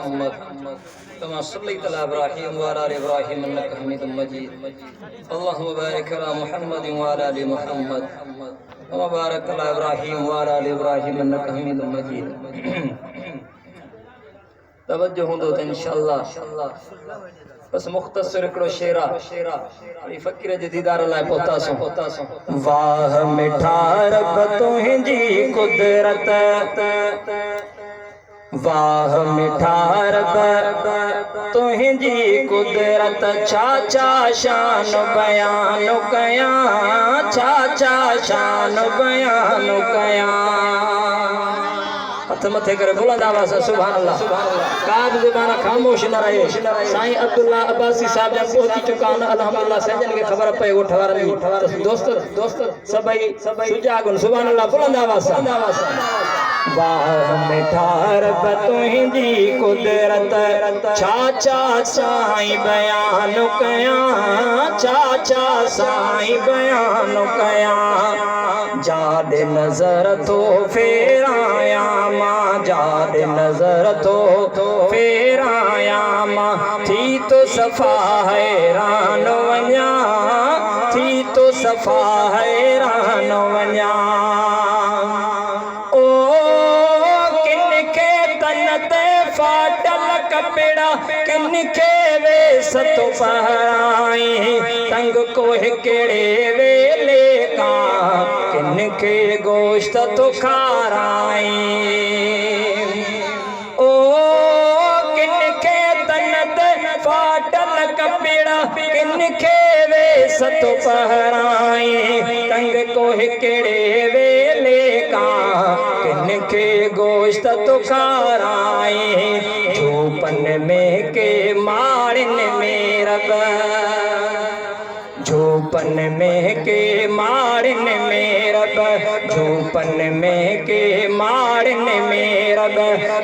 मुहम्मद कमा सल्लैता अला इब्राहीम व अला आलि इब्राहीम इन्नका हमीदुम मजीद। अल्लाहुम्मा बारिक अला मुहम्मद व अला आलि मुहम्मद कमा बारकता अला इब्राहीम व अला आलि इब्राहीम इन्नका हमीदुम मजीद। तवज्जो हूंदो त इंशाअल्लाह बस मुख्तसर हिकिड़ो शेरा अली फ़कीर जे दीदार लाइ पहुतासूं। वाह मिठा रब तुंहिंजी कुदरत, वाह मिठा रब तुंहिंजी कुदरत, छा छा शान बयान कयां, छा छा शान बयान कयां। हथ मथे करे बुलंद आवाज़ सां सुभान अल्लाह। का बि ज़बान ख़ामोश न रहे। साईं अब्दुल्ला अब्बासी साहब जन पहुची चुका आहिनि अल्हम्दुलिल्लाह। संजन खे ख़बर पए ॻोठ वारनि जी दोस्त सभई सुजागुन सुभान अल्लाह बुलंद आवाज़ सां। वाह मिठा रब तुंहिंजी कुदरत, छा छा साईं बयान कयां, छा छा साईं बयान कयां। जाॾे नज़र थो फेरायां मां, जाॾे नज़र थो फेरायां मां, थी तो सफ़ा हैरान वञां, थी तो सफ़ा हैरान वञां। फाटल कपिड़ा किनखे वेस तो पहराई, तंग कोह केड़े वेले का किनखे गोश्त तो खाराई। ओ किनखे तन ते फाटल कपिड़ा किनखे वेस तो पहराई, तंग कोह केड़े वेले का किनखे गोश्त तो खाराई। झोपन में के मारन में रब, झोपन में के मारन में रब, झोपन में के मारन में रब,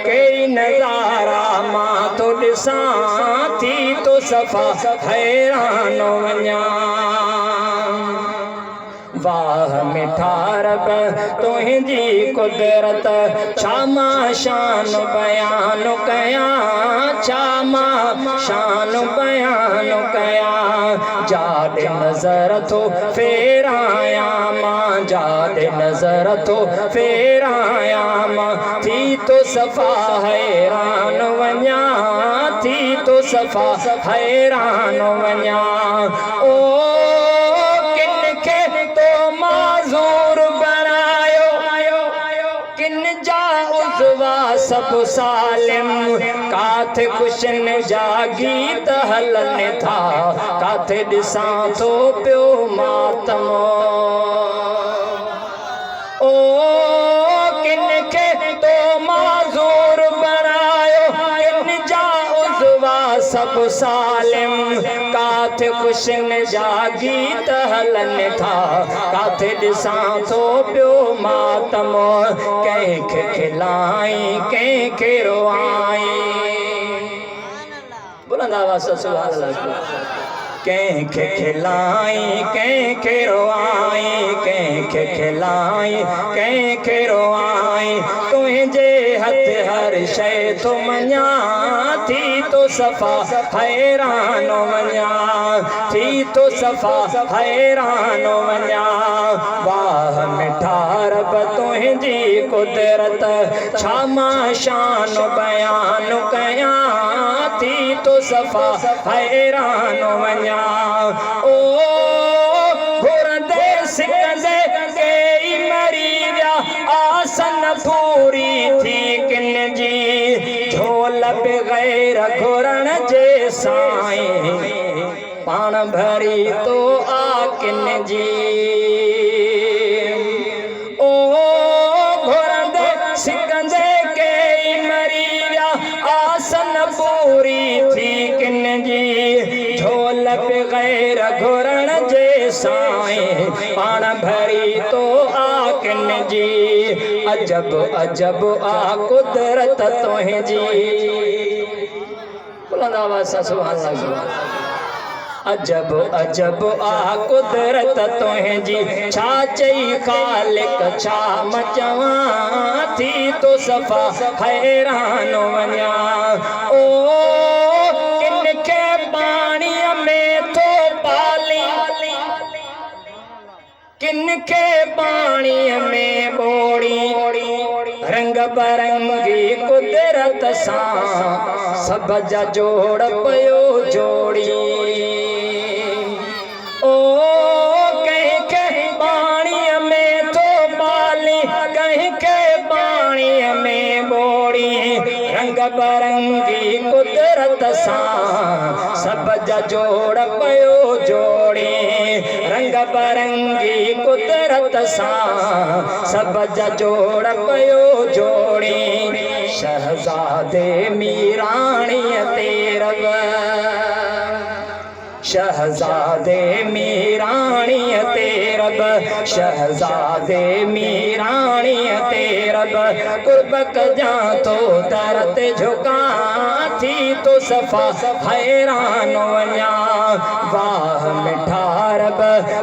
कई नज़ारा मां तो ॾिसां, थी तो सफ़ा हैरान वञां। वाह मिठा रब तुंहिंजी कुदरत, छा मां शान बयान कयां, छा मां शान बयान कयां। जाॾे नज़र थो फेरायां मां, जाॾे नज़र थो फेरायां मां, थी तो सफ़ा हैरान वञां, थी तो सफ़ा हैरान वञां। ओ सब सालिम काथे खुशन जा गीत हलन था, काथे ॾिसां थो पियो मातम। ओ किनखे तो माज़ूर बणायो, किन जा उज़वा सब सालिम, काथे खुशन जा गीत हलन था, काथे ॾिसां थो पियो मातम। कंहिंखे खिलाई कंहिंखे रोआई, बुलंद आवाज़ सां सुभान अल्लाह। कंहिंखे खिलाई कंहिंखे रोआई, कंहिंखे खिलाई कंहिंखे रोआई। तुंहिंजे हथ हर शइ थो मञां, थी तो सफ़ा हैरान वञां, थी तो सफ़ा हैरान वञां। वाह मिठा रब तुंहिंजी कुदरत, छा मां शान बयान कयां, थी तो सफ़ा हैरान वञां। ओ घुरंदे सिकंदे कई मरी विया, आसन पूरी थी किन जी, झोल बग़ैर घुरण जे साईं, पाण भरी तो आ किन जी। ओ घुरंदे सिकंदे कई मरी विया, आसन पूरी थी किन जी, झोल बग़ैर घुरण जे साईं, पाण भरी तो आ किन जी। अजब अजब आ कुदरत तुंहिंजी, बुलंद आवाज़ सां सुभान अल्लाह। अजब अजब आ कुदरत तुंहिंजी, छा चई ख़ालिक छा मचवां, थी तो सफ़ा हैरान वञां। ओ के पानी में बोड़ी रंग बरंगी कुदरत सा सब जा जोड़ पयो जोड़ी ओ कहीं के पानी में तो बाली कहीं के पानी में बोड़ी रंग बरंगी कुदरत सा सब जा जोड़ पयो जोड़ी रंग बरंगी कुदरत सा सब जा जोड़ पयो जोड़ी शहजादे मीराणी तेरब शहजादे मीराणी तेरब शहजादे मीराणी तेरब कुर्बक जा तो दरत झुका थी तो सफा हैरान वञा वाह मिठारब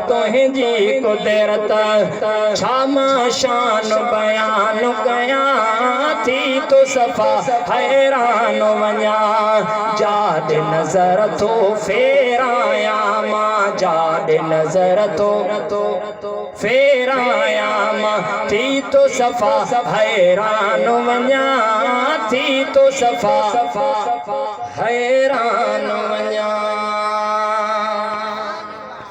तुंहिंजी कुदरत छा मां शान बयान कया थी तो सफा हैरान वञा जाद नजर तो फेराया मां जाद नजर तो फेराया मां थी तो सफा हैरान वञा थी तो सफा हैरान वञा।